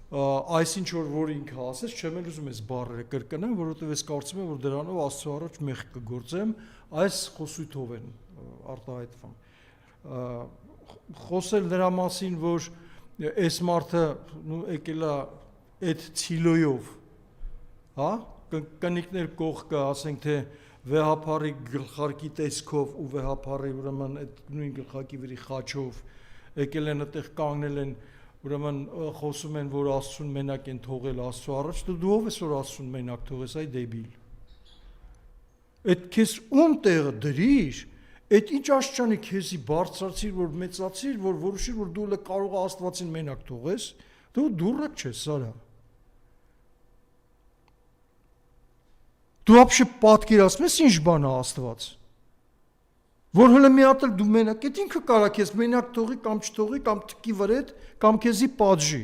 այս ինչ որ ինքը ասեց, չեմ էլ ուզում ես բառերը կրկնեմ, որովհետև ես կարծում եմ, որ դրանով Աստծո առաջ մեղք կգործեմ, այս խոսույթով են արտահայտվում։ Խոսել նրա մասին, որ այս մարդը եկել է այդ ցիլոյով, հա, կնիկներ կողքը, ասենք թե վեհապարի գլխարկի տեսքով ու վեհապարի ուրեմն այդ նույն գլխարկի վրի խաչով եկել են այդտեղ կանգնել են, ուրեմն խոսում են, որ Աստծուն մենակ են թողել Աստծո առաջ, դու ով ես որ Աստծուն մենակ թողես, այ դեբիլ։ Այդ քեզ ում տեղը դրիր, այդ ինչ աշճանի քեզի բարձրացիր, որ մեծացիր, որ որոշիր, որ դու կարող ես Աստվածին մենակ թողես, դու դուրակ չես, սարա։ Դու вообще պատկերացնում ես ինչ բան է Աստված։ Որ հələ մի հատ էլ դու մենակ, այդ ինքը կարա քեզ մենակ թողի կամ չթողի կամ թքի վրետ կամ քեզի պատժի։